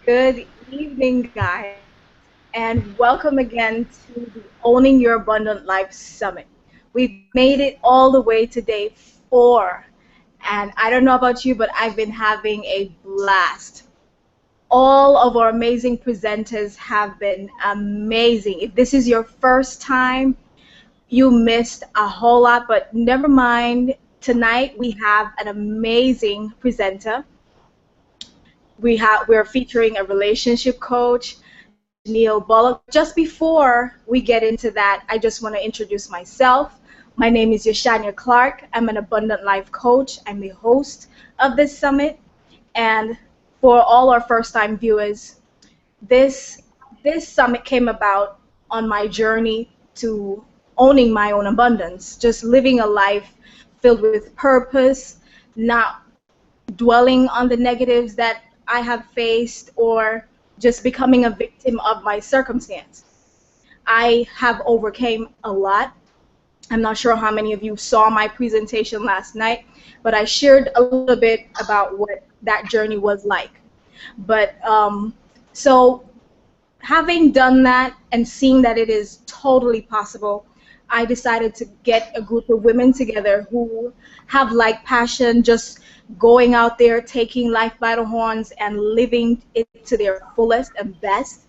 Good evening, guys, and welcome again to the Owning Your Abundant Life Summit. We've made it all the way to day 4, and I don't know about you, but I've been having a blast. All of our amazing presenters have been amazing. If this is your first time, you missed a whole lot, but never mind. Tonight we have an amazing presenter. We're featuring a relationship coach, Shawniel Bullock. Just before we get into that, I just want to introduce myself. My name is Yeshania Clark. I'm an abundant life coach. I'm the host of this summit. And for all our first-time viewers, this this summit came about on my journey to owning my own abundance, just living a life filled with purpose, not dwelling on the negatives that I have faced or just becoming a victim of my circumstance. I have overcame a lot. I'm not sure how many of you saw my presentation last night, but I shared a little bit about what that journey was like. But having done that and seeing that it is totally possible, I decided to get a group of women together who have like passion, just going out there, taking life by the horns and living it to their fullest and best.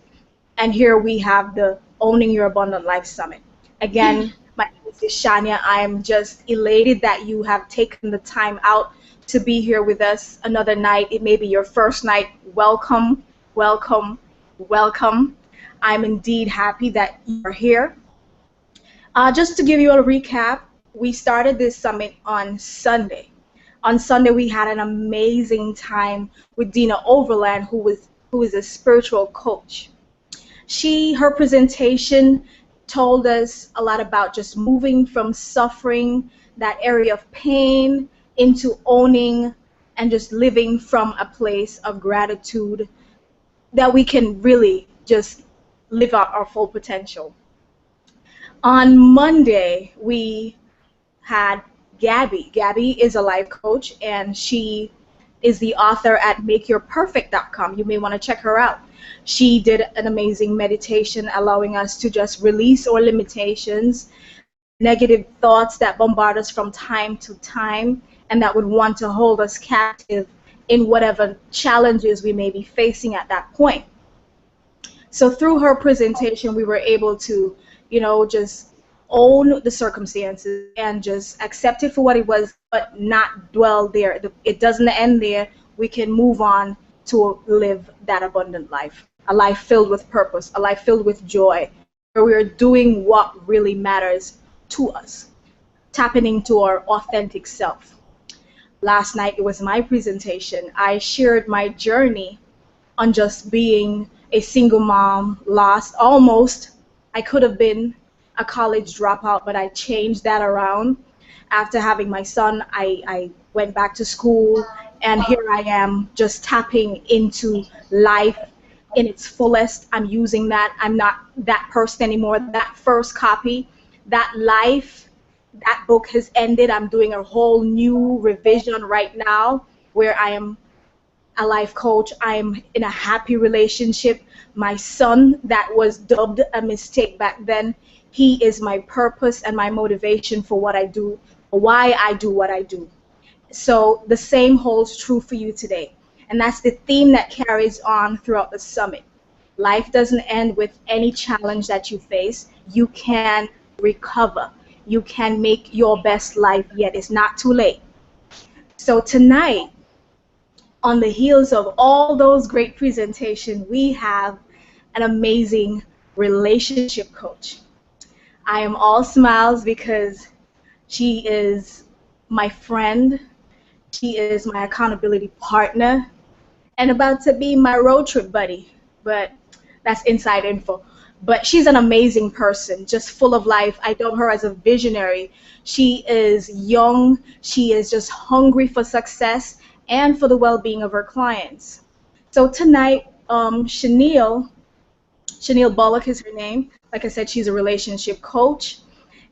And here we have the Owning Your Abundant Life Summit. Again, my name is Shania. I'm just elated that you have taken the time out to be here with us another night. It may be your first night. Welcome, welcome, welcome. I'm indeed happy that you are here. Just to give you a recap, we started this summit on Sunday. On Sunday, we had an amazing time with Dina Overland, who is a spiritual coach. Her presentation told us a lot about just moving from suffering, that area of pain, into owning and just living from a place of gratitude that we can really just live out our full potential. On Monday, we had Gabby. Gabby is a life coach, and she is the author at makeyourperfect.com. You may want to check her out. She did an amazing meditation allowing us to just release our limitations, negative thoughts that bombard us from time to time, and that would want to hold us captive in whatever challenges we may be facing at that point. So through her presentation, we were able to, just own the circumstances and just accept it for what it was, but not dwell there. It doesn't end there. We can move on to live that abundant life, a life filled with purpose, a life filled with joy, where we are doing what really matters to us, tapping into our authentic self. Last night, it was my presentation. I shared my journey on just being a single mom, lost almost. I could have been a college dropout, but I changed that around. After having my son, I went back to school, and here I am just tapping into life in its fullest. I'm using that. I'm not that person anymore. That first copy, that life, that book has ended. I'm doing a whole new revision right now where I am a life coach. I'm in a happy relationship. My son, that was dubbed a mistake back then, he is my purpose and my motivation for what I do, why I do what I do. So the same holds true for you today. And that's the theme that carries on throughout the summit. Life doesn't end with any challenge that you face. You can recover. You can make your best life yet. It's not too late. So tonight, on the heels of all those great presentations, we have an amazing relationship coach. I am all smiles because she is my friend, she is my accountability partner, and about to be my road trip buddy. But that's inside info. But she's an amazing person, just full of life. I know her as a visionary. She is young. She is just hungry for success and for the well-being of her clients. So tonight, Shawniel Bullock is her name. Like I said, she's a relationship coach,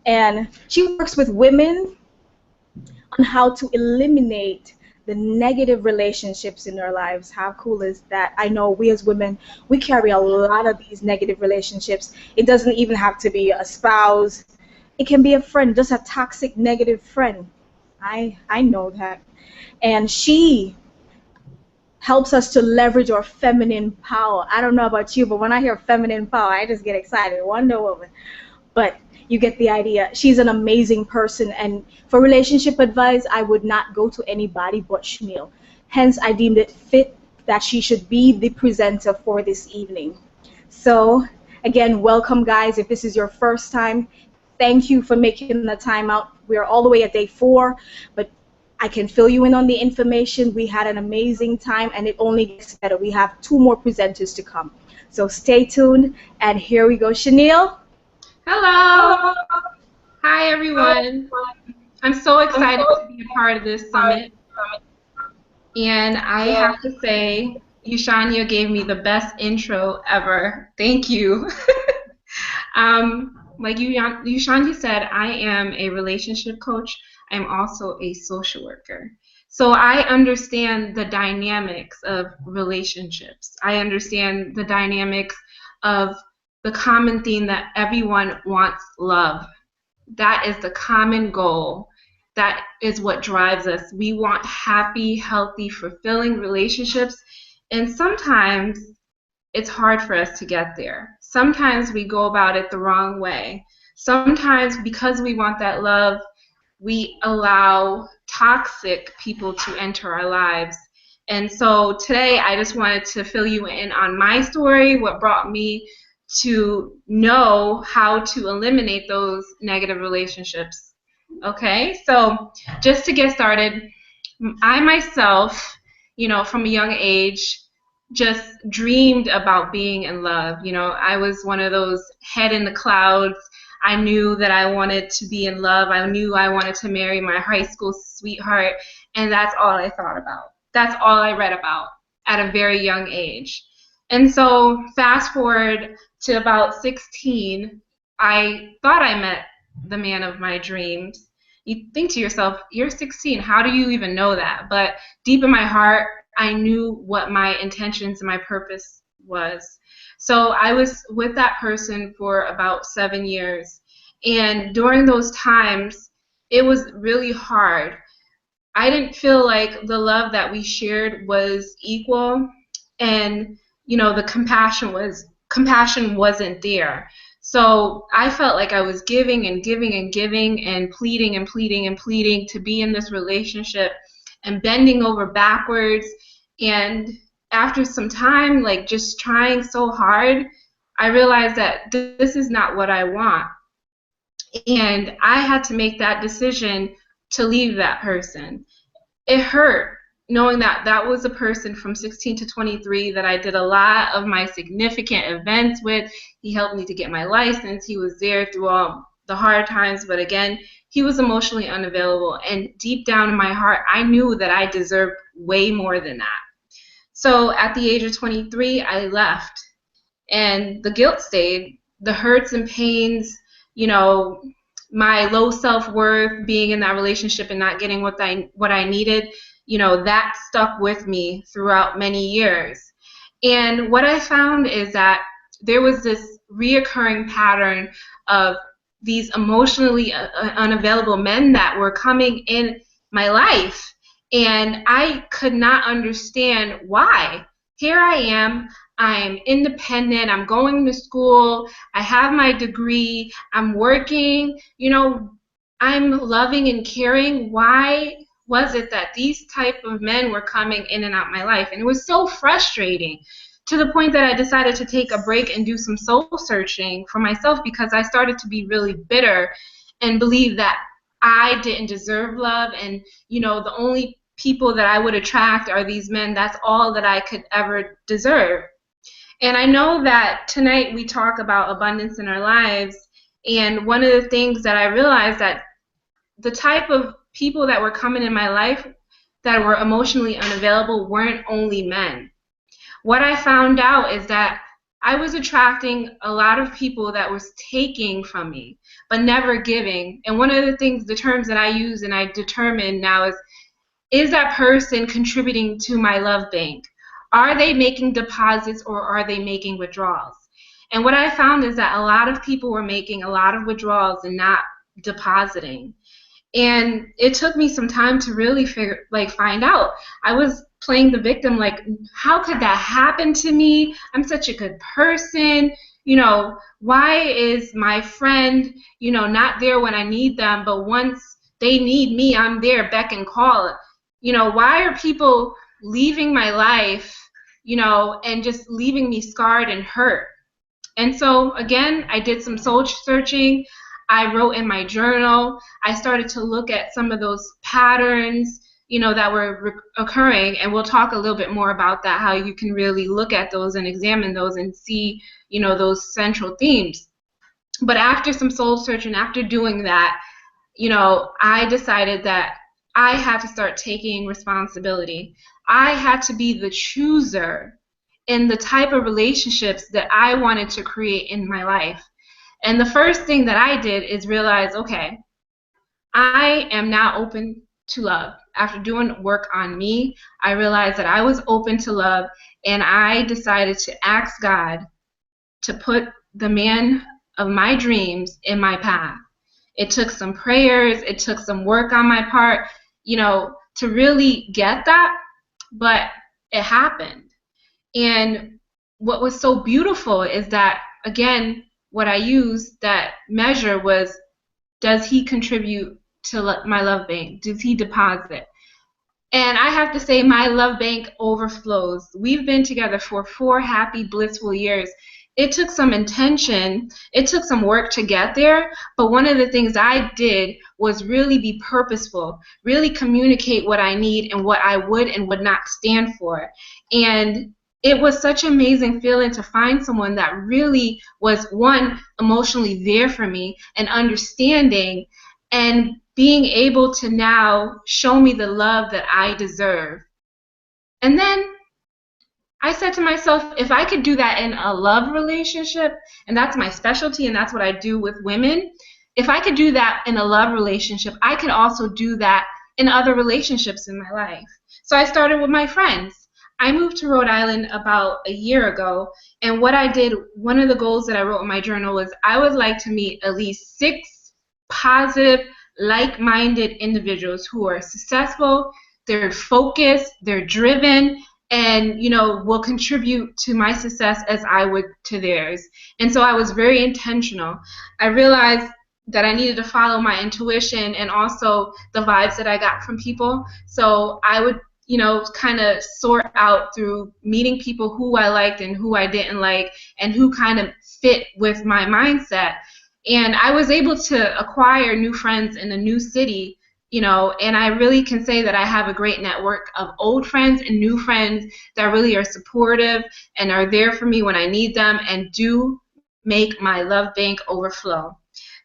and she works with women on how to eliminate the negative relationships in their lives. How cool is that? I know we as women, we carry a lot of these negative relationships. It doesn't even have to be a spouse. It can be a friend, just a toxic negative friend. I know that. And she helps us to leverage our feminine power. I don't know about you, but when I hear feminine power, I just get excited. Wonder Woman. But you get the idea. She's an amazing person, and for relationship advice, I would not go to anybody but Shawniel. Hence, I deemed it fit that she should be the presenter for this evening. So, again, welcome, guys. If this is your first time, thank you for making the time out. We are all the way at day 4, but I can fill you in on the information. We had an amazing time, and it only gets better. We have 2 more presenters to come. So stay tuned, and here we go. Shawniel. Hello. Hi, everyone. I'm so excited to be a part of this summit. And I have to say, Shawniel gave me the best intro ever. Thank you. Like Shawniel said, I am a relationship coach. I'm also a social worker. So I understand the dynamics of relationships. I understand the dynamics of the common theme that everyone wants love. That is the common goal. That is what drives us. We want happy, healthy, fulfilling relationships. And sometimes it's hard for us to get there. Sometimes we go about it the wrong way. Sometimes because we want that love, we allow toxic people to enter our lives. And so today I just wanted to fill you in on my story, what brought me to know how to eliminate those negative relationships. Okay, so just to get started, I myself, from a young age, just dreamed about being in love. I was one of those head in the clouds. I knew that I wanted to be in love. I knew I wanted to marry my high school sweetheart, and that's all I thought about. That's all I read about at a very young age. And so fast forward to about 16, I thought I met the man of my dreams. You think to yourself, you're 16, how do you even know that? But deep in my heart, I knew what my intentions and my purpose was. So I was with that person for about 7 years. And during those times, it was really hard. I didn't feel like the love that we shared was equal, and the compassion wasn't there. So I felt like I was giving and giving and giving and pleading and pleading and pleading to be in this relationship and bending over backwards. And after some time, like just trying so hard, I realized that this is not what I want. And I had to make that decision to leave that person. It hurt knowing that that was a person from 16 to 23 that I did a lot of my significant events with. He helped me to get my license. He was there through all the hard times, but again, he was emotionally unavailable. And deep down in my heart, I knew that I deserved way more than that. So at the age of 23, I left. And the guilt stayed, the hurts and pains, my low self-worth, being in that relationship and not getting what I needed, that stuck with me throughout many years. And what I found is that there was this reoccurring pattern of these emotionally unavailable men that were coming in my life. And I could not understand why. Here I am. I'm independent. I'm going to school. I have my degree. I'm working. I'm loving and caring. Why was it that these type of men were coming in and out my life? And it was so frustrating, to the point that I decided to take a break and do some soul searching for myself, because I started to be really bitter and believe that I didn't deserve love, and the only people that I would attract are these men. That's all that I could ever deserve. And I know that tonight we talk about abundance in our lives, and one of the things that I realized, that the type of people that were coming in my life that were emotionally unavailable weren't only men. What I found out is that I was attracting a lot of people that was taking from me, but never giving. And one of the things, the terms that I use and I determine now is is that person contributing to my love bank? Are they making deposits or are they making withdrawals? And what I found is that a lot of people were making a lot of withdrawals and not depositing. And it took me some time to really find out. I was playing the victim, like, how could that happen to me? I'm such a good person. Why is my friend, not there when I need them, but once they need me, I'm there, beck and call. Why are people leaving my life, and just leaving me scarred and hurt? And so, again, I did some soul searching. I wrote in my journal. I started to look at some of those patterns, that were occurring. And we'll talk a little bit more about that, how you can really look at those and examine those and see, those central themes. But after some soul searching, after doing that, I decided that I had to start taking responsibility. I had to be the chooser in the type of relationships that I wanted to create in my life. And the first thing that I did is realize, okay, I am now open to love. After doing work on me, I realized that I was open to love, and I decided to ask God to put the man of my dreams in my path. It took some prayers, it took some work on my part, to really get that, but it happened. And what was so beautiful is that, again, what I used, that measure was, does he contribute to my love bank? Does he deposit? And I have to say, my love bank overflows. We've been together for 4 happy, blissful years. It took some intention, it took some work to get there, but one of the things I did was really be purposeful, really communicate what I need and what I would and would not stand for. And it was such an amazing feeling to find someone that really was, one, emotionally there for me and understanding, and being able to now show me the love that I deserve. And then I said to myself, if I could do that in a love relationship, and that's my specialty and that's what I do with women, if I could do that in a love relationship, I could also do that in other relationships in my life. So I started with my friends. I moved to Rhode Island about a year ago, and what I did, one of the goals that I wrote in my journal was, I would like to meet at least 6 positive, like-minded individuals who are successful, they're focused, they're driven, and will contribute to my success as I would to theirs. And so I was very intentional. I realized that I needed to follow my intuition and also the vibes that I got from people. So I would kind of sort out through meeting people who I liked and who I didn't like, and who kind of fit with my mindset. And I was able to acquire new friends in a new city, and I really can say that I have a great network of old friends and new friends that really are supportive and are there for me when I need them, and do make my love bank overflow.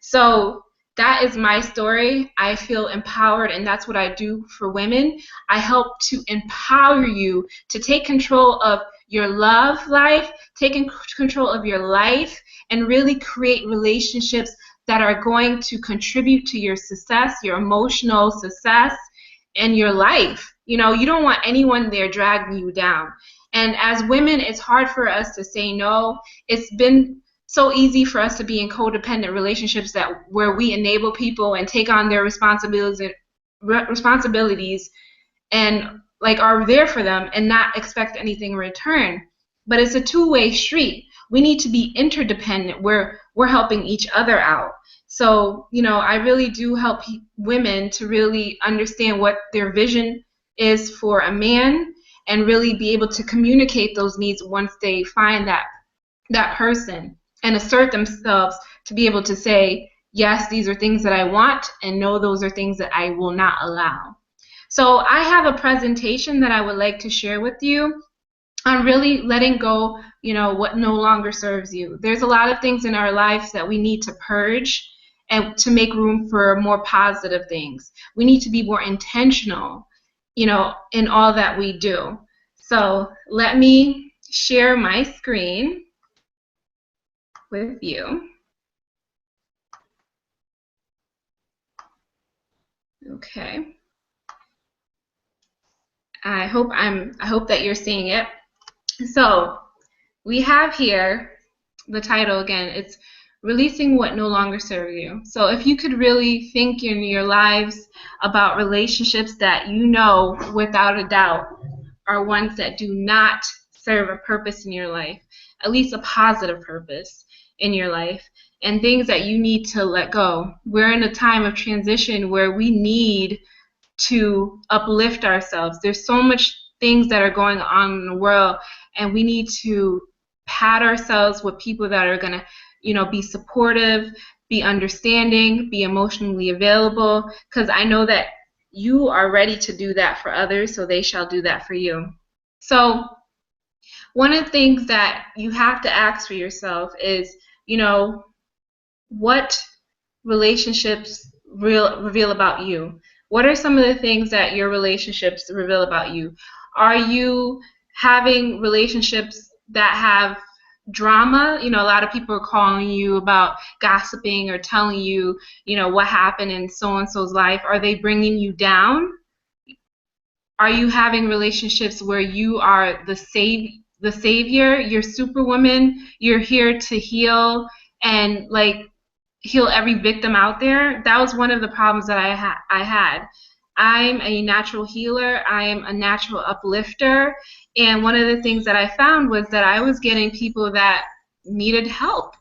So that is my story. I feel empowered, and that's what I do for women. I help to empower you to take control of your love life, take control of your life, and really create relationships that are going to contribute to your success, your emotional success, and your life. You don't want anyone there dragging you down. And as women, it's hard for us to say no. It's been so easy for us to be in codependent relationships where we enable people and take on their responsibilities and are there for them and not expect anything in return. But it's a two-way street. We need to be interdependent where we're helping each other out. So, I really do help women to really understand what their vision is for a man, and really be able to communicate those needs once they find that person, and assert themselves to be able to say, yes, these are things that I want, and no, those are things that I will not allow. So I have a presentation that I would like to share with you on really letting go, what no longer serves you. There's a lot of things in our life that we need to purge and to make room for more positive things. We need to be more intentional, in all that we do. So let me share my screen with you. Okay. I hope that you're seeing it. So we have here the title again. It's releasing what no longer serve you. So if you could really think in your lives about relationships that you know without a doubt are ones that do not serve a purpose in your life, at least a positive purpose in your life, and things that you need to let go. We're in a time of transition where we need to uplift ourselves. There's so much things that are going on in the world, and we need to pat ourselves with people that are going to, be supportive, be understanding, be emotionally available, because I know that you are ready to do that for others, so they shall do that for you. So one of the things that you have to ask for yourself is, what relationships reveal about you? What are some of the things that your relationships reveal about you? Are you having relationships that have drama? A lot of people are calling you about gossiping or telling you, what happened in so and so's life. Are they bringing you down? Are you having relationships where you are the savior, you're superwoman, you're here to heal and heal every victim out there? That was one of the problems that I had. I'm a natural healer. I am a natural uplifter. And one of the things that I found was that I was getting people that needed help.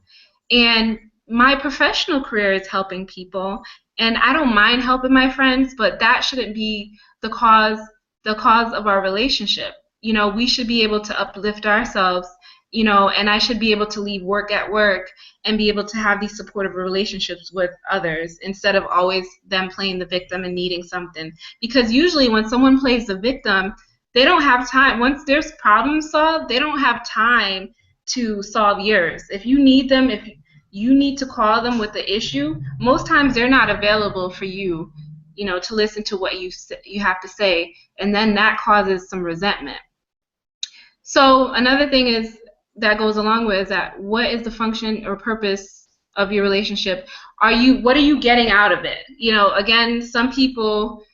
And my professional career is helping people. And I don't mind helping my friends, but that shouldn't be the cause of our relationship. We should be able to uplift ourselves, and I should be able to leave work at work and be able to have these supportive relationships with others instead of always them playing the victim and needing something. Because usually when someone plays the victim, they don't have time. Once there's problems solved, they don't have time to solve yours. If you need them, if you need to call them with the issue, most times they're not available for you, to listen to what you have to say, and then that causes some resentment. So another thing is that goes along with is that what is the function or purpose of your relationship? What are you getting out of it? Again, some people,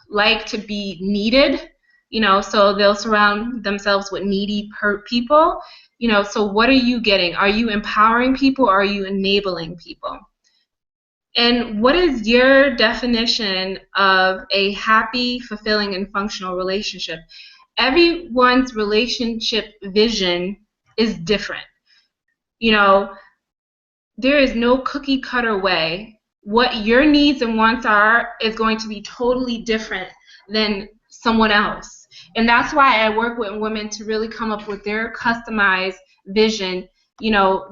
like to be needed, so they'll surround themselves with needy people. So what are you getting? Are you empowering people or are you enabling people? And what is your definition of a happy, fulfilling, and functional relationship? Everyone's relationship vision is different. There is no cookie cutter way. What your needs and wants are is going to be totally different than someone else. And that's why I work with women to really come up with their customized vision,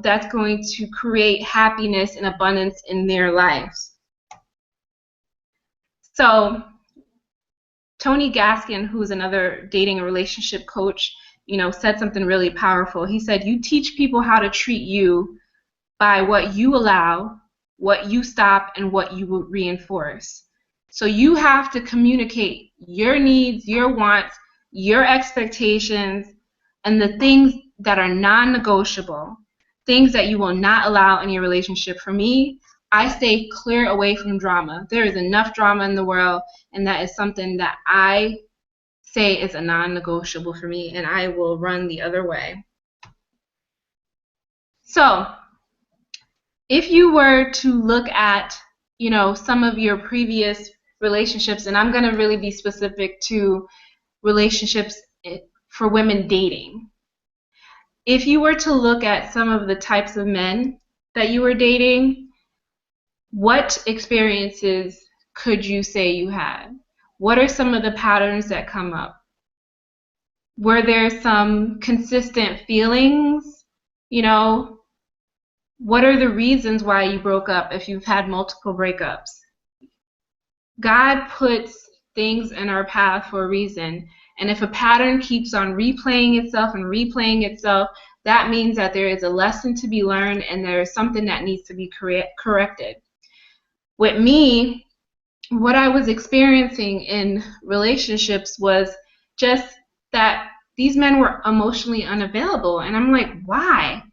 that's going to create happiness and abundance in their lives. So Tony Gaskin, who's another dating and relationship coach, said something really powerful. He said, you teach people how to treat you by what you allow, what you stop, and what you reinforce. So you have to communicate your needs, your wants, your expectations, and the things that are non-negotiable, things that you will not allow in your relationship. For me, I stay clear away from drama. There is enough drama in the world, and that is something that I say is a non-negotiable for me, and I will run the other way. So if you were to look at, some of your previous relationships, and I'm going to really be specific to relationships for women dating. If you were to look at some of the types of men that you were dating, what experiences could you say you had? What are some of the patterns that come up? Were there some consistent feelings? What are the reasons why you broke up if you've had multiple breakups? God puts things in our path for a reason. And if a pattern keeps on replaying itself, that means that there is a lesson to be learned and there is something that needs to be corrected. With me, what I was experiencing in relationships was just that these men were emotionally unavailable. And I'm like, why?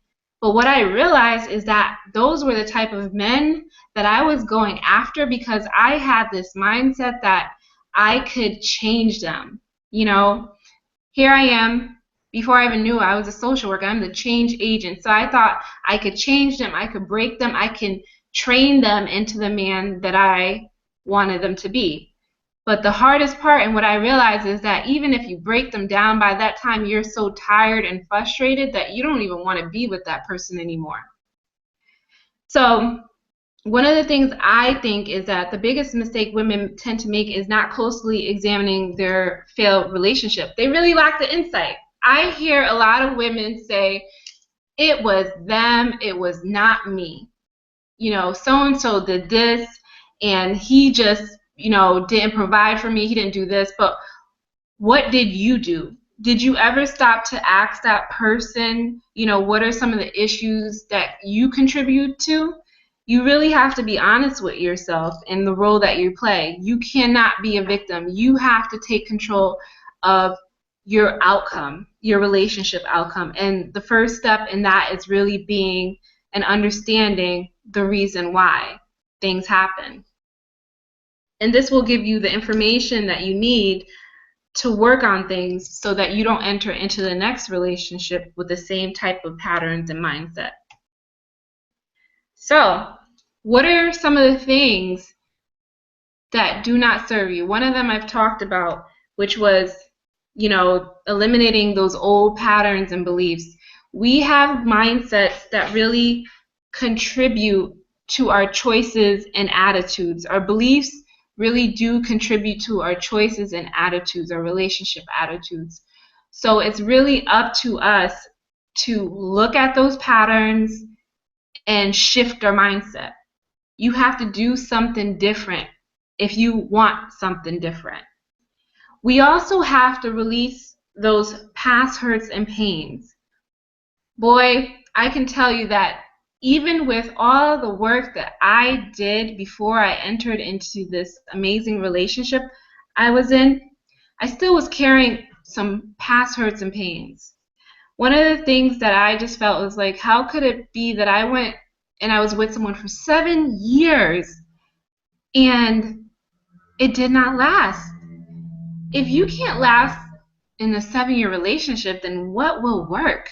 But what I realized is that those were the type of men that I was going after because I had this mindset that I could change them. You know, here I am. Before I even knew I was a social worker, I'm the change agent. So I thought I could change them, I could break them, I can train them into the man that I wanted them to be. But the hardest part, and what I realized, is that even if you break them down, by that time you're so tired and frustrated that you don't even want to be with that person anymore. So one of the things I think is that the biggest mistake women tend to make is not closely examining their failed relationship. They really lack the insight. I hear a lot of women say, it was them, it was not me. So and so did this, and he just, didn't provide for me, he didn't do this. But what did you do? Did you ever stop to ask that person, what are some of the issues that you contribute to? You really have to be honest with yourself and the role that you play. You cannot be a victim. You have to take control of your outcome, your relationship outcome. And the first step in that is really being and understanding the reason why things happen. And this will give you the information that you need to work on things so that you don't enter into the next relationship with the same type of patterns and mindset. So, what are some of the things that do not serve you? One of them I've talked about, which was, eliminating those old patterns and beliefs. We have mindsets that really contribute to our choices and attitudes. Our beliefs really do contribute to our choices and attitudes, our relationship attitudes. So it's really up to us to look at those patterns and shift our mindset. You have to do something different if you want something different. We also have to release those past hurts and pains. Boy, I can tell you that even with all the work that I did before I entered into this amazing relationship I was in, I still was carrying some past hurts and pains. One of the things that I just felt was like, how could it be that I went and I was with someone for 7 years and it did not last? If you can't last in a 7-year relationship, then what will work?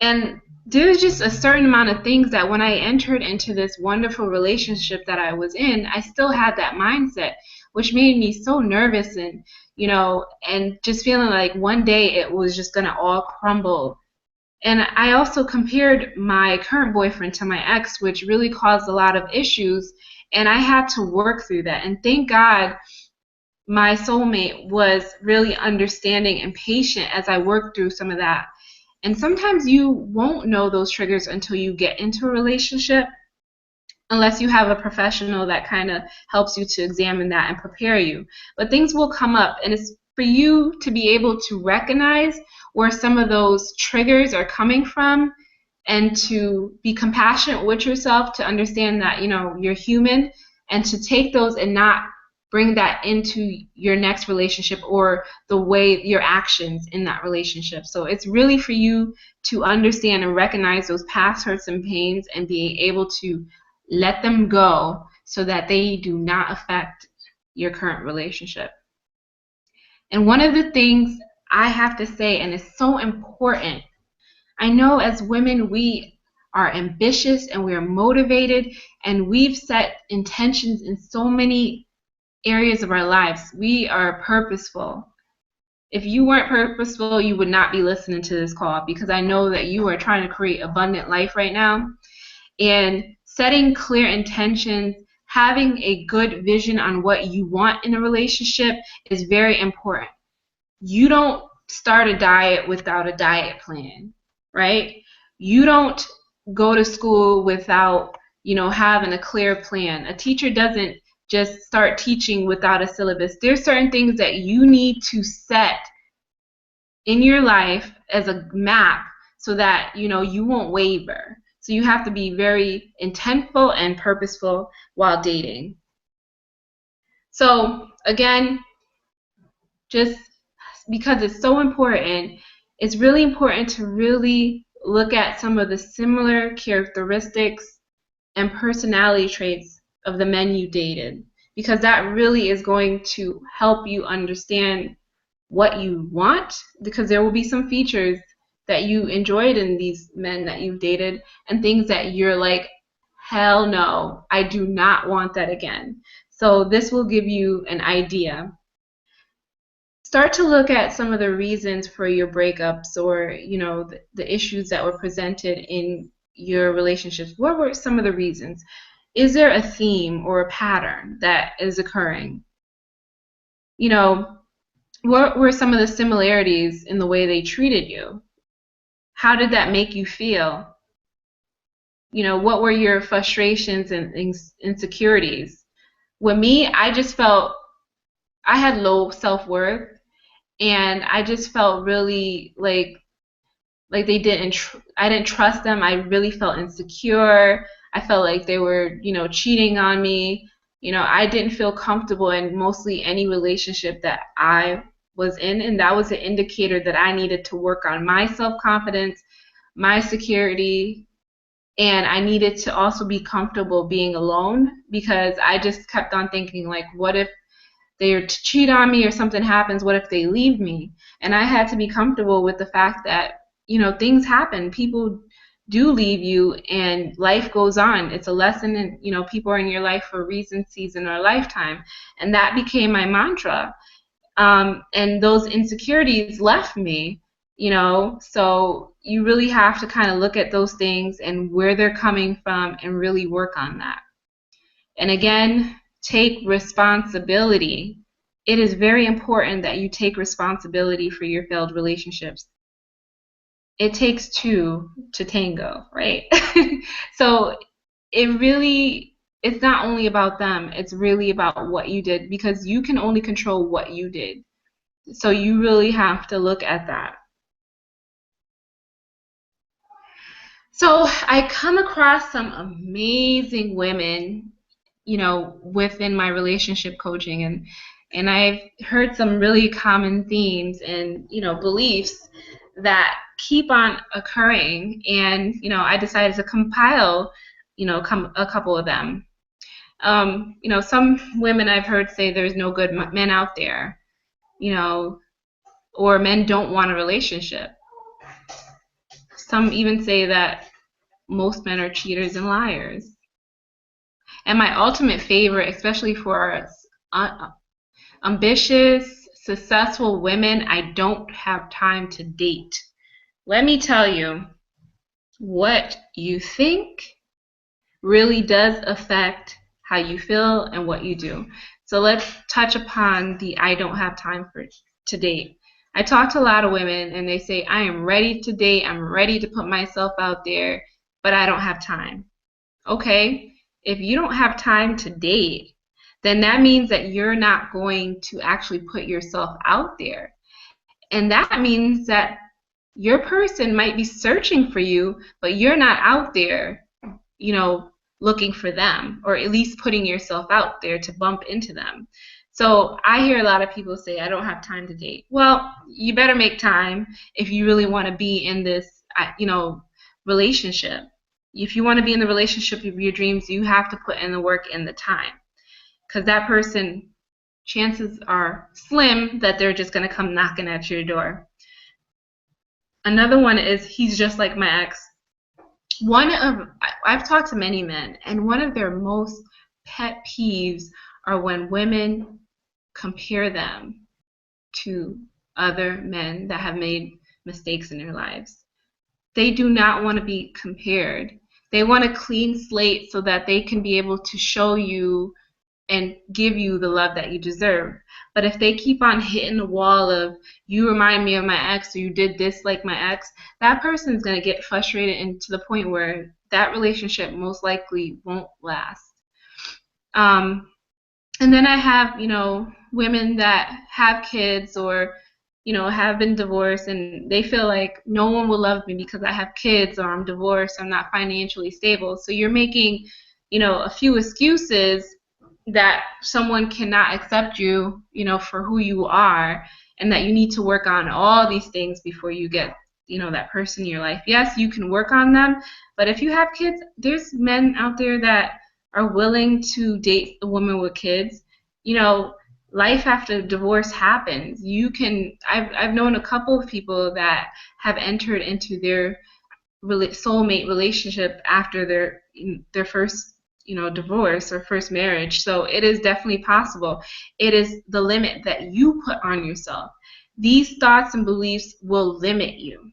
And there's just a certain amount of things that when I entered into this wonderful relationship that I was in, I still had that mindset, which made me so nervous and just feeling like one day it was just going to all crumble. And I also compared my current boyfriend to my ex, which really caused a lot of issues. And I had to work through that. And thank God my soulmate was really understanding and patient as I worked through some of that. And sometimes you won't know those triggers until you get into a relationship, unless you have a professional that kind of helps you to examine that and prepare you. But things will come up, and it's for you to be able to recognize where some of those triggers are coming from and to be compassionate with yourself, to understand that you're human, and to take those and not bring that into your next relationship or the way your actions in that relationship. So it's really for you to understand and recognize those past hurts and pains and being able to let them go so that they do not affect your current relationship. And one of the things I have to say, and it's so important, I know as women we are ambitious and we are motivated and we've set intentions in so many areas of our lives. We are purposeful. If you weren't purposeful, you would not be listening to this call, because I know that you are trying to create abundant life right now. And setting clear intentions, having a good vision on what you want in a relationship is very important. You don't start a diet without a diet plan, right? You don't go to school without, having a clear plan. A teacher doesn't just start teaching without a syllabus. There's certain things that you need to set in your life as a map so that you won't waver. So you have to be very intentful and purposeful while dating. So again, just because it's so important, it's really important to really look at some of the similar characteristics and personality traits of the men you dated, because that really is going to help you understand what you want, because there will be some features that you enjoyed in these men that you've dated and things that you're like, hell no, I do not want that again. So this will give you an idea. Start to look at some of the reasons for your breakups, or the issues that were presented in your relationships. What were some of the reasons? Is there a theme or a pattern that is occurring? What were some of the similarities in the way they treated you? How did that make you feel? What were your frustrations and insecurities? With me, I just felt I had low self-worth, and I just felt really like they I didn't trust them. I really felt insecure. I felt like they were, cheating on me. I didn't feel comfortable in mostly any relationship that I was in, and that was an indicator that I needed to work on my self-confidence, my security, and I needed to also be comfortable being alone, because I just kept on thinking, like, what if they are to cheat on me or something happens? What if they leave me? And I had to be comfortable with the fact that, things happen. People do leave you, and life goes on. It's a lesson, and, people are in your life for a reason, season, or lifetime. And that became my mantra. And those insecurities left me, so you really have to kind of look at those things and where they're coming from and really work on that. And again, take responsibility. It is very important that you take responsibility for your failed relationships. It takes two to tango, right? So it's not only about them, it's really about what you did, because you can only control what you did. So you really have to look at that. So I come across some amazing women, within my relationship coaching, and I've heard some really common themes and, beliefs that keep on occurring, and, I decided to compile, a couple of them. Some women I've heard say there's no good men out there, or men don't want a relationship. Some even say that most men are cheaters and liars. And my ultimate favorite, especially for ambitious, successful women, I don't have time to date. Let me tell you, what you think really does affect how you feel and what you do. So let's touch upon the I don't have time to date. I talk to a lot of women, and they say, I am ready to date, I'm ready to put myself out there, but I don't have time. Okay, if you don't have time to date, then that means that you're not going to actually put yourself out there. And that means that your person might be searching for you, but you're not out there, looking for them, or at least putting yourself out there to bump into them. So I hear a lot of people say, I don't have time to date. Well, you better make time if you really want to be in this, relationship. If you want to be in the relationship of your dreams, you have to put in the work and the time. Because that person, chances are slim that they're just going to come knocking at your door. Another one is, he's just like my ex. I've talked to many men, and one of their most pet peeves are when women compare them to other men that have made mistakes in their lives. They do not want to be compared. They want a clean slate so that they can be able to show you and give you the love that you deserve. But if they keep on hitting the wall of, you remind me of my ex, or you did this like my ex, that person's going to get frustrated, and to the point where that relationship most likely won't last. And then I have, women that have kids, or, have been divorced, and they feel like no one will love me because I have kids, or I'm divorced, I'm not financially stable. So you're making, a few excuses that someone cannot accept you, for who you are, and that you need to work on all these things before you get, that person in your life. Yes, you can work on them, but if you have kids, there's men out there that are willing to date a woman with kids. life after divorce happens. I've known a couple of people that have entered into their soulmate relationship after their first divorce or first marriage. So it is definitely possible. It is the limit that you put on yourself. These thoughts and beliefs will limit you.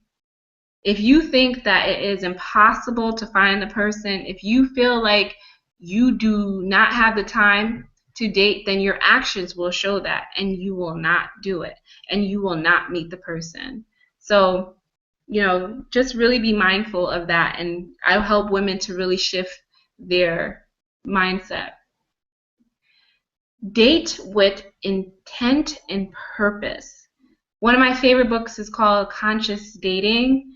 If you think that it is impossible to find the person, if you feel like you do not have the time to date, then your actions will show that, and you will not do it, and you will not meet the person. So, just really be mindful of that, and I help women to really shift their mindset. Date with intent and purpose. One of my favorite books is called Conscious Dating.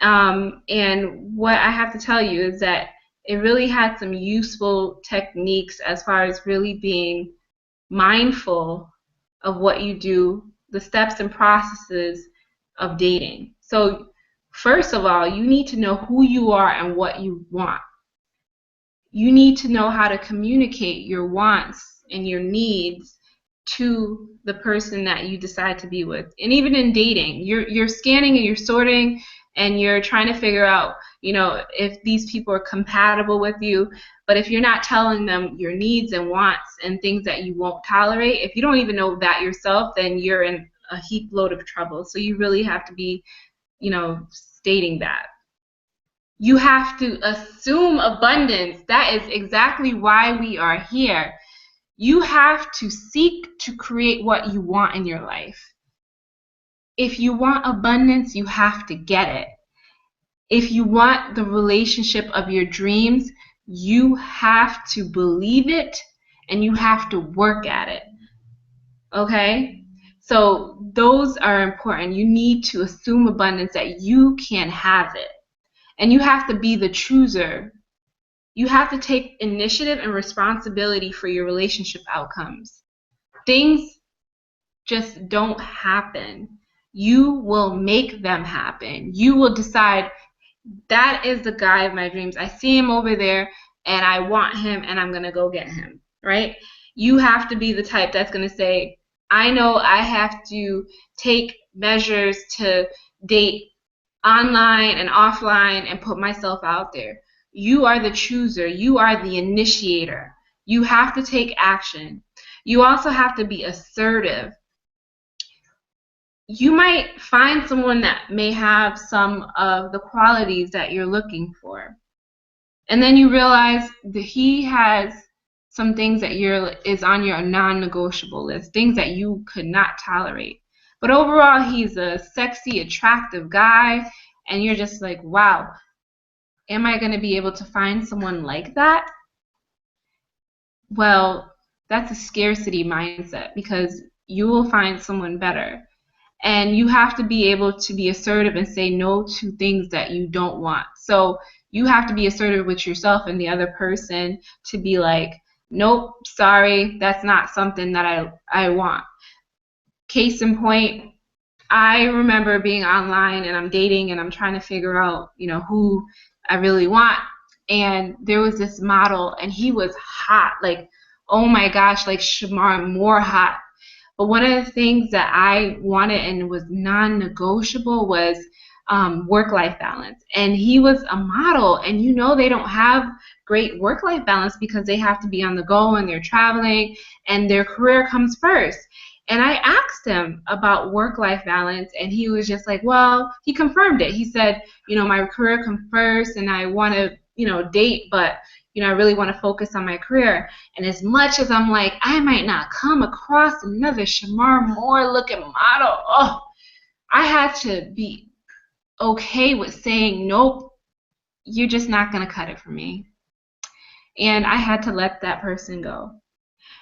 And what I have to tell you is that it really had some useful techniques as far as really being mindful of what you do, the steps and processes of dating. So, first of all, you need to know who you are and what you want. You need to know how to communicate your wants and your needs to the person that you decide to be with. And even in dating, you're scanning and you're sorting and you're trying to figure out, if these people are compatible with you. But if you're not telling them your needs and wants and things that you won't tolerate, if you don't even know that yourself, then you're in a heap load of trouble. So you really have to be, stating that. You have to assume abundance. That is exactly why we are here. You have to seek to create what you want in your life. If you want abundance, you have to get it. If you want the relationship of your dreams, you have to believe it and you have to work at it. Okay? So those are important. You need to assume abundance, that you can have it. And you have to be the chooser. You have to take initiative and responsibility for your relationship outcomes. Things just don't happen. You will make them happen. You will decide, that is the guy of my dreams. I see him over there and I want him and I'm going to go get him, right? You have to be the type that's going to say, I know I have to take measures to date online and offline and put myself out there. You are the chooser. You are the initiator. You have to take action. You also have to be assertive. You might find someone that may have some of the qualities that you're looking for. And then you realize that he has some things that is on your non-negotiable list, things that you could not tolerate. But overall, he's a sexy, attractive guy, and you're just like, wow, am I going to be able to find someone like that? Well, that's a scarcity mindset, because you will find someone better. And you have to be able to be assertive and say no to things that you don't want. So you have to be assertive with yourself and the other person to be like, nope, sorry, that's not something that I want. Case in point, I remember being online and I'm dating and I'm trying to figure out, who I really want. And there was this model and he was hot, like, oh my gosh, like Shamar, more hot. But one of the things that I wanted and was non-negotiable was work-life balance. And he was a model, and they don't have great work-life balance because they have to be on the go and they're traveling and their career comes first. And I asked him about work-life balance, and he was just like, well, he confirmed it. He said, my career comes first and I want to, date, but I really want to focus on my career. And as much as I'm like, I might not come across another Shamar Moore looking model, I had to be okay with saying, nope, you're just not going to cut it for me. And I had to let that person go.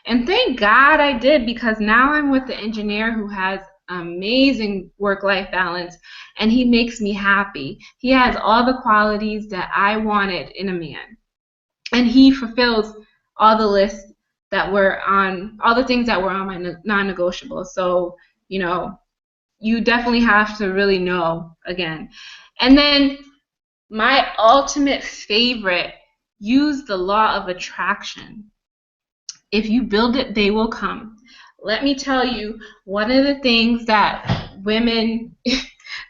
And thank God I did, because now I'm with the engineer who has amazing work-life balance, and he makes me happy. He has all the qualities that I wanted in a man. And he fulfills all the lists that were on, all the things that were on my non-negotiable. So, you definitely have to really know again. And then my ultimate favorite, use the law of attraction. If you build it, they will come. let me tell you, one of the things that women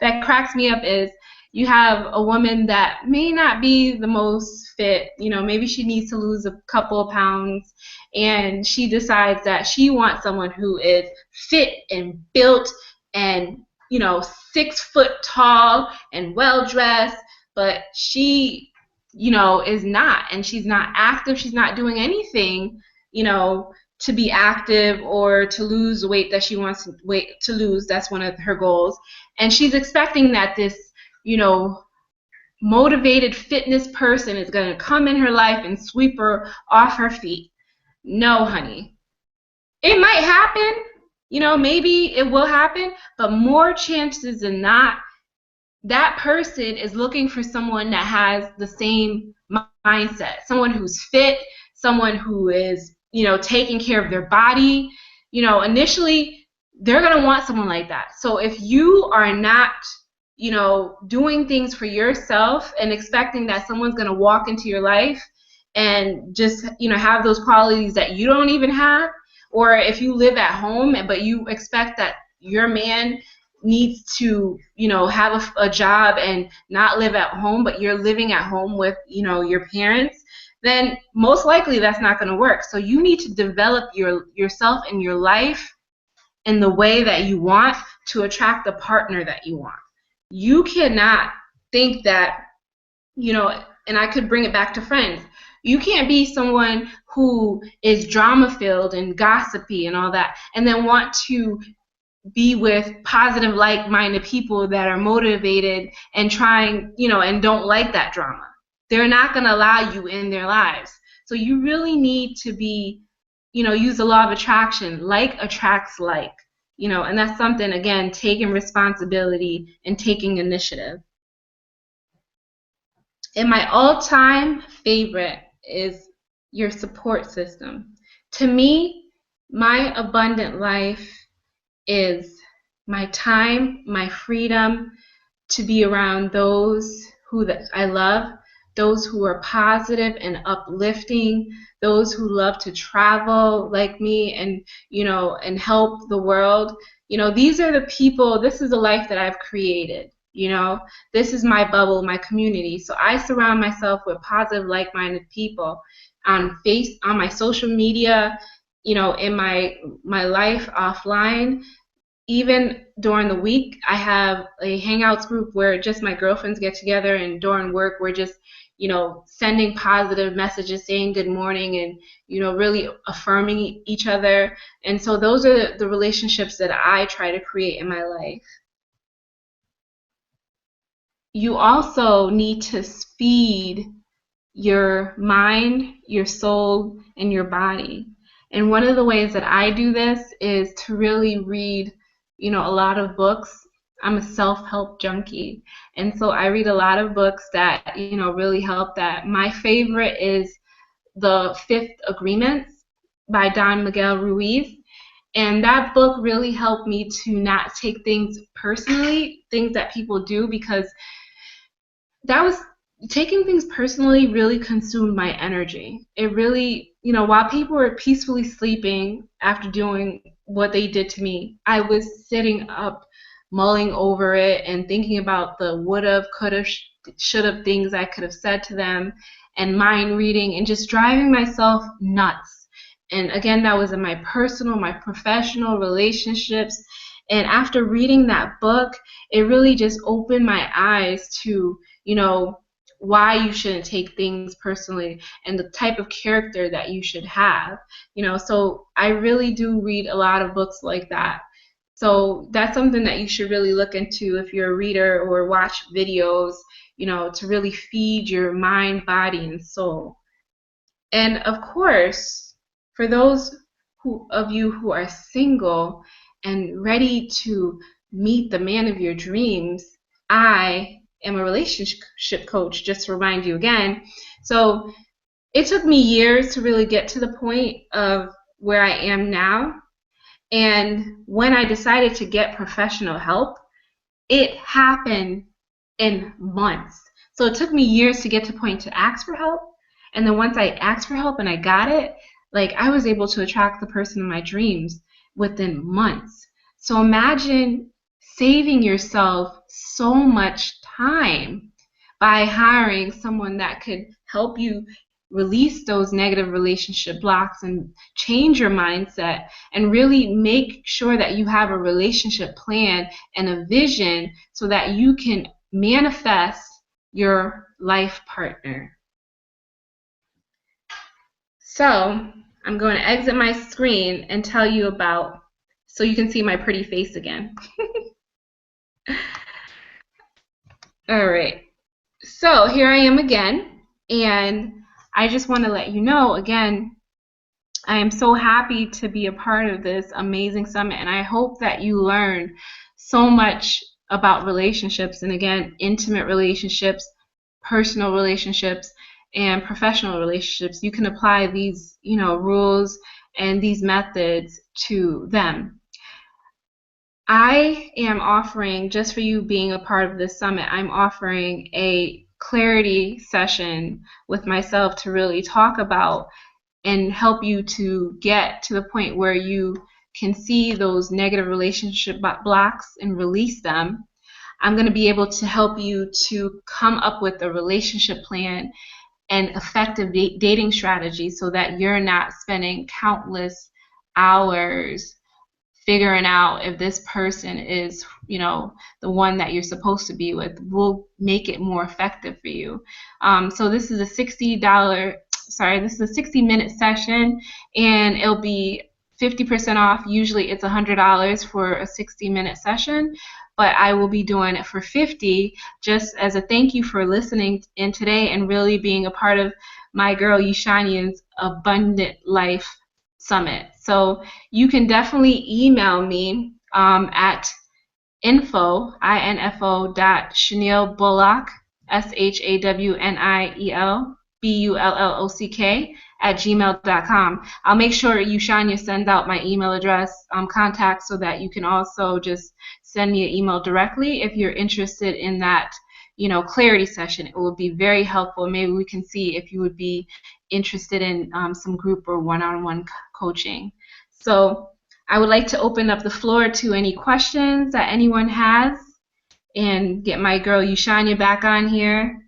that cracks me up is you have a woman that may not be the most fit, maybe she needs to lose a couple of pounds, and she decides that she wants someone who is fit and built and 6 foot tall and well dressed, but she is not, and she's not active, she's not doing anything to be active or to lose the weight that she wants to lose. That's one of her goals. And she's expecting that this, motivated fitness person is going to come in her life and sweep her off her feet. No, honey. It might happen, maybe it will happen, but more chances than not, that person is looking for someone that has the same mindset, someone who's fit, someone who is taking care of their body. Initially they're going to want someone like that. So if you are not doing things for yourself and expecting that someone's going to walk into your life and just have those qualities that you don't even have, or if you live at home but you expect that your man needs to have a job and not live at home, but you're living at home with your parents, then most likely that's not going to work. So you need to develop yourself and your life in the way that you want to attract the partner that you want. You cannot think that, and I could bring it back to friends. You can't be someone who is drama-filled and gossipy and all that, and then want to be with positive, like-minded people that are motivated and trying, and don't like that drama. They're not going to allow you in their lives. So you really need to be, use the law of attraction. Like attracts like, and that's something, again, taking responsibility and taking initiative. And my all-time favorite is your support system. To me, my abundant life is my time, my freedom to be around those who I love, those who are positive and uplifting, those who love to travel like me and and help the world. These are the people, this is the life that I've created. This is my bubble, my community. So I surround myself with positive, like-minded people on my social media, in my life offline. Even during the week, I have a hangouts group where just my girlfriends get together, and during work, we're just, sending positive messages, saying good morning, and, really affirming each other. And so those are the relationships that I try to create in my life. You also need to feed your mind, your soul, and your body. And one of the ways that I do this is to really read, a lot of books. I'm a self-help junkie. And so I read a lot of books that, really help that. My favorite is The Fifth Agreement by Don Miguel Ruiz. And that book really helped me to not take things personally, things that people do, because taking things personally really consumed my energy. It really, while people were peacefully sleeping after doing what they did to me, I was sitting up mulling over it and thinking about the would-have, could-have, should-have things I could have said to them, and mind reading and just driving myself nuts. And again, that was in my personal, my professional relationships. And after reading that book, it really just opened my eyes to, why you shouldn't take things personally and the type of character that you should have. So I really do read a lot of books like that. So that's something that you should really look into if you're a reader or watch videos, to really feed your mind, body, and soul. And of course, for those of you who are single and ready to meet the man of your dreams, I am a relationship coach, just to remind you again. So it took me years to really get to the point of where I am now. And when I decided to get professional help, it happened in months. So it took me years to get to the point to ask for help. And then once I asked for help and I got it, I was able to attract the person of my dreams. within months. So imagine saving yourself so much time by hiring someone that could help you release those negative relationship blocks and change your mindset and really make sure that you have a relationship plan and a vision so that you can manifest your life partner. So I'm going to exit my screen and tell you about, so you can see my pretty face again. All right. So here I am again, and I just want to let you know again, I am so happy to be a part of this amazing summit, and I hope that you learn so much about relationships, and again, intimate relationships, personal relationships, and professional relationships. You can apply these, rules and these methods to them. I am offering, just for you being a part of this summit, I'm offering a clarity session with myself to really talk about and help you to get to the point where you can see those negative relationship blocks and release them. I'm going to be able to help you to come up with a relationship plan and effective dating strategy so that you're not spending countless hours figuring out if this person is, the one that you're supposed to be with. Will make it more effective for you. So this is a this is a 60-minute session, and it'll be 50% off. Usually it's $100 for a 60-minute session, but I will be doing it for $50 just as a thank you for listening in today and really being a part of my girl Shawniel's Abundant Life Summit. So you can definitely email me at info.shawniel Bullock, SHAWNIEL BULLOCK at gmail.com. I'll make sure Shawniel sends out my email address contact so that you can also just send me an email directly if you're interested in that clarity session. It will be very helpful. Maybe we can see if you would be interested in some group or one-on-one coaching. So I would like to open up the floor to any questions that anyone has and get my girl Shawniel back on here.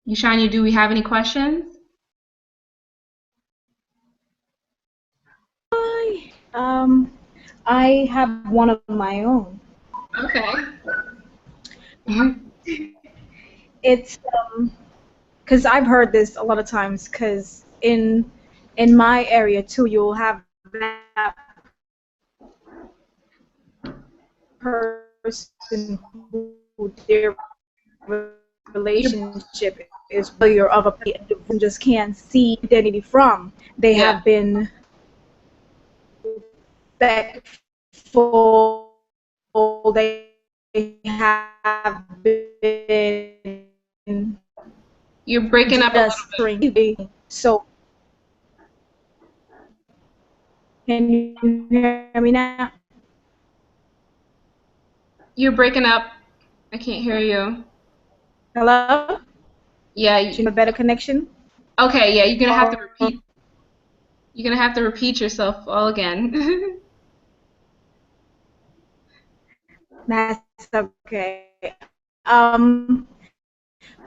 Shawniel, do we have any questions? I have one of my own. Okay. It's because I've heard this a lot of times. Because in my area too, you'll have that person who their relationship is failure of a person just can't see identity from. They have been respectful. They have been. You're breaking up a little bit. So, can you hear me now? You're breaking up. I can't hear you. Hello? Yeah. Do you have a better connection? Okay, yeah, you're gonna have to repeat. You're gonna have to repeat yourself all again. That's okay.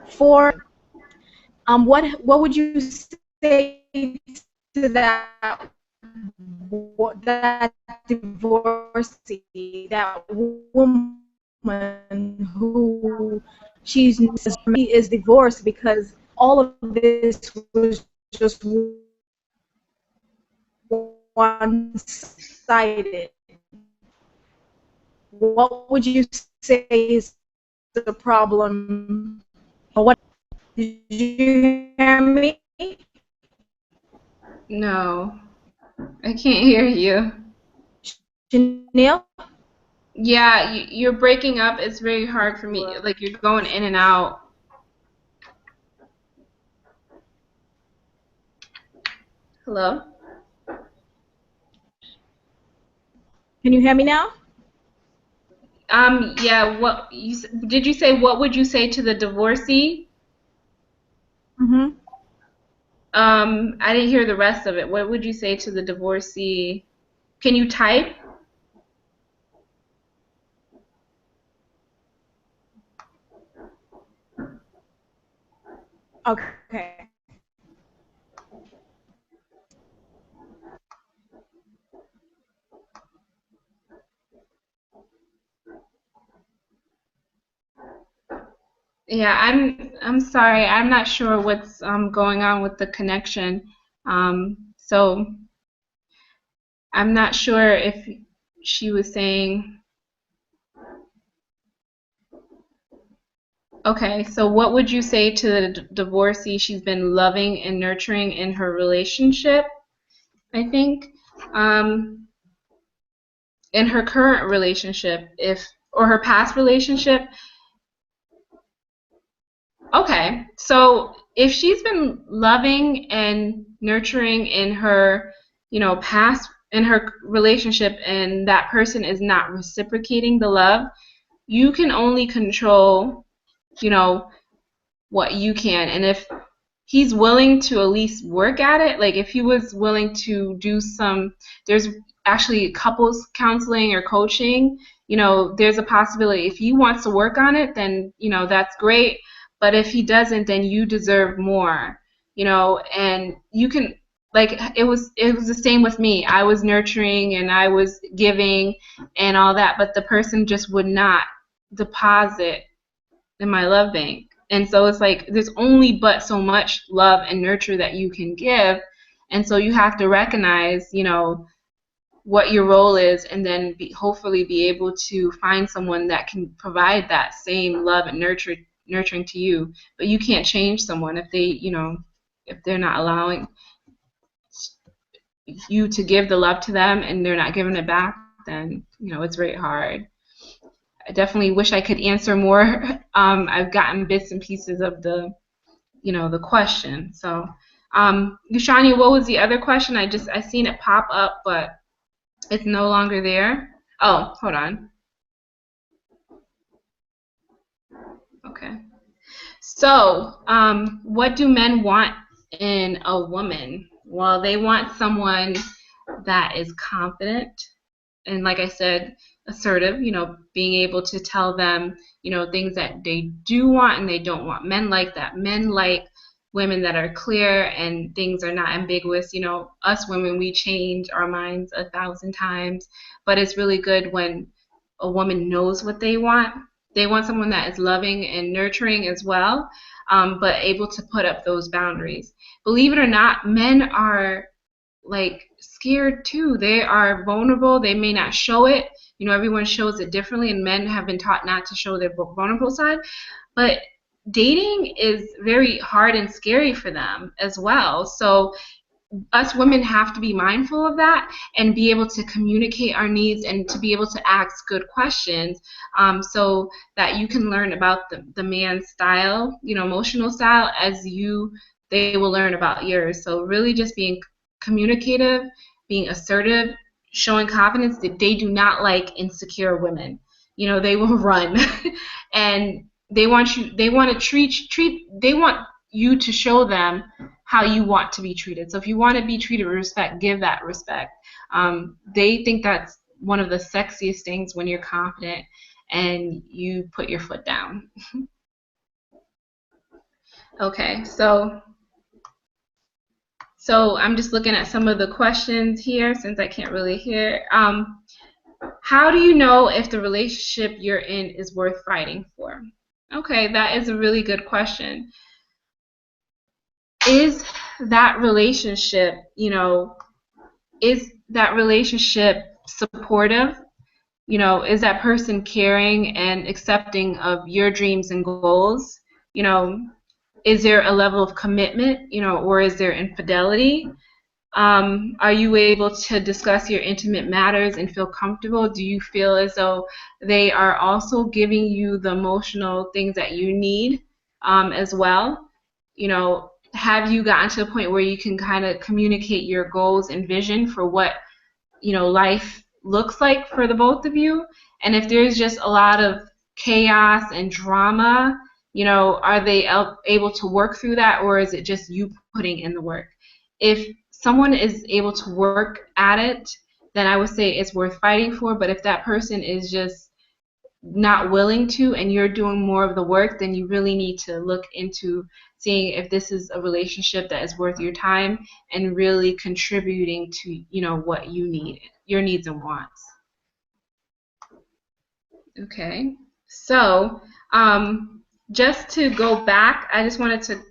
For what would you say to that divorcee, that woman who is divorced because all of this was just one-sided? What would you say is the problem? Or what? Did you hear me? No, I can't hear you. Shawniel? Yeah, you're breaking up. It's very hard for me. Like you're going in and out. Hello? Can you hear me now? Yeah, did you say what would you say to the divorcee? Mm-hmm. I didn't hear the rest of it. What would you say to the divorcee? Can you type? Okay. Yeah, I'm sorry. I'm not sure what's going on with the connection. So I'm not sure if she was saying, okay, so what would you say to the divorcee? She's been loving and nurturing in her relationship, I think. Um, in her current relationship, if or her past relationship. Okay, so if she's been loving and nurturing in her, past in her relationship, and that person is not reciprocating the love, you can only control, you know, what you can. And if he's willing to at least work at it, like if he was willing to do some, there's actually couples counseling or coaching, there's a possibility. If he wants to work on it, then, that's great. But if he doesn't, then you deserve more, and you can, like, it was the same with me. I was nurturing and I was giving and all that, but the person just would not deposit in my love bank. And so it's like there's only but so much love and nurture that you can give. And so you have to recognize, what your role is, and then hopefully be able to find someone that can provide that same love and nurturing to you. But you can't change someone if if they're not allowing you to give the love to them and they're not giving it back, then, it's very hard. I definitely wish I could answer more. I've gotten bits and pieces of the question. So, Shani, what was the other question? I seen it pop up, but it's no longer there. Oh, hold on. Okay. So, what do men want in a woman? Well, they want someone that is confident, and like I said, assertive, being able to tell them, things that they do want and they don't want. Men like that. Men like women that are clear and things are not ambiguous. Us women, we change our minds 1,000 times, but it's really good when a woman knows what they want. They want someone that is loving and nurturing as well, but able to put up those boundaries. Believe it or not, men are like scared too. They are vulnerable. They may not show it. Everyone shows it differently, and men have been taught not to show their vulnerable side. But dating is very hard and scary for them as well. So us women have to be mindful of that and be able to communicate our needs and to be able to ask good questions, so that you can learn about the man's style, emotional style, as they will learn about yours. So really just being communicative, being assertive, showing confidence. That they do not like insecure women. They will run. And they want to they want you to show them how you want to be treated. So if you want to be treated with respect, give that respect. They think that's one of the sexiest things, when you're confident and you put your foot down. Okay, so I'm just looking at some of the questions here since I can't really hear. How do you know if the relationship you're in is worth fighting for? Okay, that is a really good question. Is that relationship, is that relationship supportive? Is that person caring and accepting of your dreams and goals? You know, is there a level of commitment, or is there infidelity? Are you able to discuss your intimate matters and feel comfortable? Do you feel as though they are also giving you the emotional things that you need, as well? Have you gotten to a point where you can kind of communicate your goals and vision for what, life looks like for the both of you? And if there's just a lot of chaos and drama, Are they able to work through that, or is it just you putting in the work? If someone is able to work at it, then I would say it's worth fighting for. But if that person is just not willing to, and you're doing more of the work, then you really need to look into seeing if this is a relationship that is worth your time and really contributing to, what you need, your needs and wants. Okay, so just to go back, I just wanted to,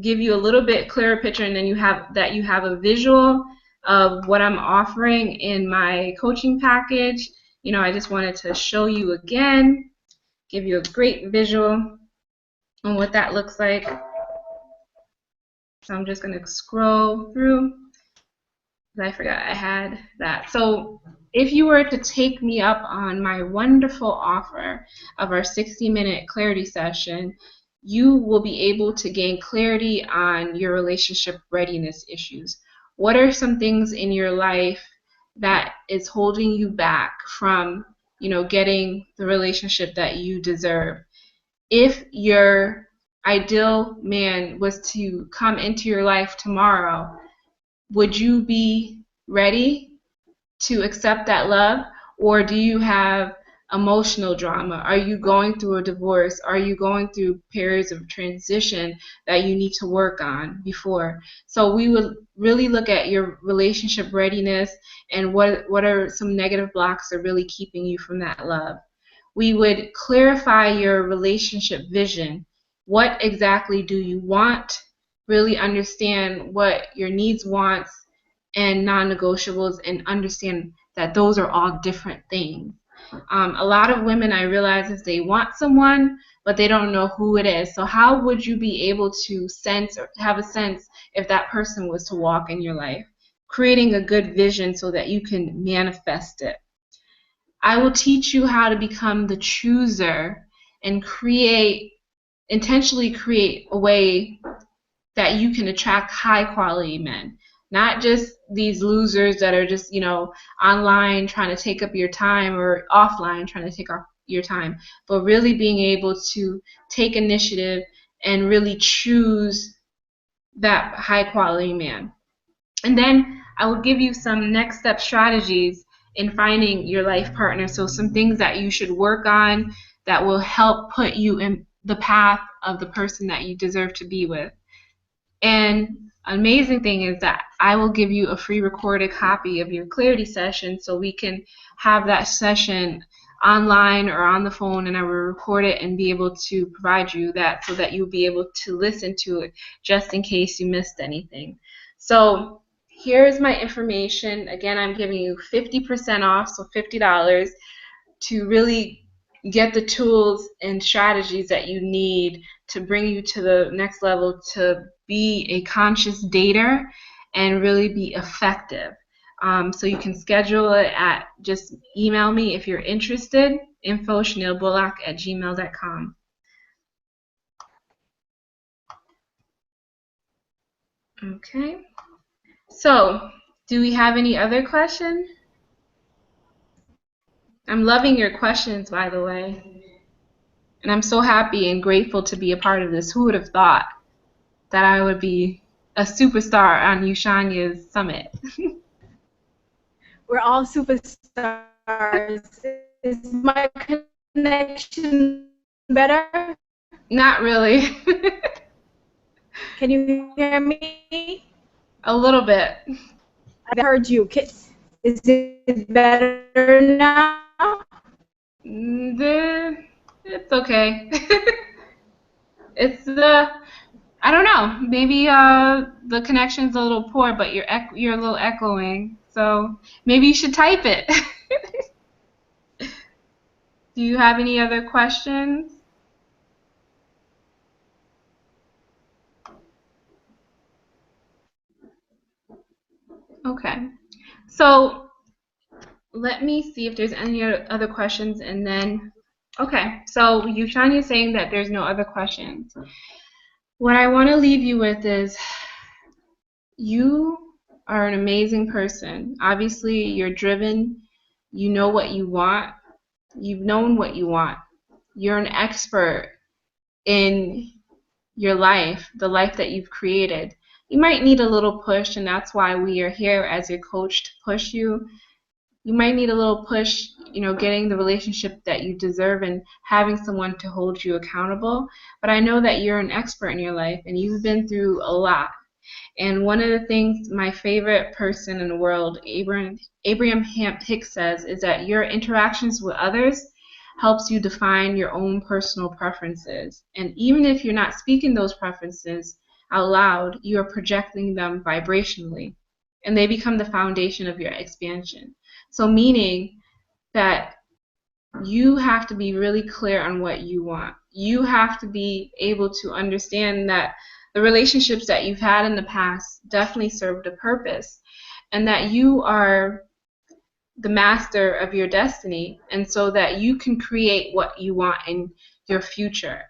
give you a little bit clearer picture, and then you have a visual of what I'm offering in my coaching package. I just wanted to show you again, give you a great visual on what that looks like. So I'm just going to scroll through. I forgot I had that. So if you were to take me up on my wonderful offer of our 60-minute clarity session, you will be able to gain clarity on your relationship readiness issues. What are some things in your life that is holding you back from, getting the relationship that you deserve? If your ideal man was to come into your life tomorrow, would you be ready to accept that love? Or do you have emotional drama? Are you going through a divorce? Are you going through periods of transition that you need to work on before? So we would really look at your relationship readiness and what are some negative blocks that are really keeping you from that love. We would clarify your relationship vision. What exactly do you want? Really understand what your needs, wants, and non-negotiables, and understand that those are all different things. A lot of women, I realize, is they want someone, but they don't know who it is. So how would you be able to sense or have a sense if that person was to walk in your life? Creating a good vision so that you can manifest it. I will teach you how to become the chooser and intentionally create a way that you can attract high quality men. Not just these losers that are just, online trying to take up your time, or offline trying to take up your time, but really being able to take initiative and really choose that high quality man. And then I will give you some next step strategies in finding your life partner. So some things that you should work on that will help put you in the path of the person that you deserve to be with. And an amazing thing is that I will give you a free recorded copy of your clarity session, so we can have that session online or on the phone, and I will record it and be able to provide you that so that you'll be able to listen to it just in case you missed anything. So here's my information. Again, I'm giving you 50% off, so $50, to really get the tools and strategies that you need to bring you to the next level, to be a conscious dater and really be effective. So you can schedule it just email me if you're interested, info.shawnielbullock@gmail.com. Okay. So, do we have any other questions? I'm loving your questions, by the way. And I'm so happy and grateful to be a part of this. Who would have thought that I would be a superstar on Shawniels Summit? We're all superstars. Is my connection better? Not really. Can you hear me? A little bit. I heard you. Is it better now? It's okay. It's I don't know. Maybe the connection's a little poor, but you're a little echoing. So maybe you should type it. Do you have any other questions? Okay. So let me see if there's any other questions, and then okay. So Shawniel is saying that there's no other questions. What I want to leave you with is, you are an amazing person. Obviously, you're driven. You know what you want. You've known what you want. You're an expert in your life, the life that you've created. You might need a little push, and that's why we are here as your coach to push you. You might need a little push, getting the relationship that you deserve and having someone to hold you accountable. But I know that you're an expert in your life and you've been through a lot. And one of the things my favorite person in the world, Abraham Hicks, says is that your interactions with others helps you define your own personal preferences. And even if you're not speaking those preferences out loud, you are projecting them vibrationally, and they become the foundation of your expansion. So meaning that you have to be really clear on what you want. You have to be able to understand that the relationships that you've had in the past definitely served a purpose, and that you are the master of your destiny, and so that you can create what you want in your future.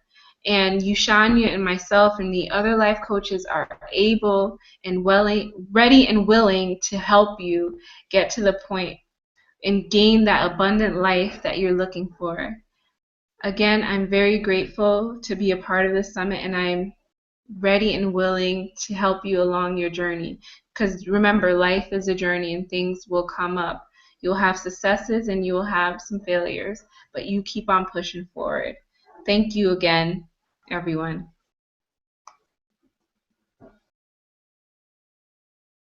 And you, Shawniel, and myself and the other life coaches are able and ready and willing to help you get to the point and gain that abundant life that you're looking for. Again, I'm very grateful to be a part of this summit, and I'm ready and willing to help you along your journey. Because remember, life is a journey and things will come up. You'll have successes and you will have some failures, but you keep on pushing forward. Thank you again, everyone.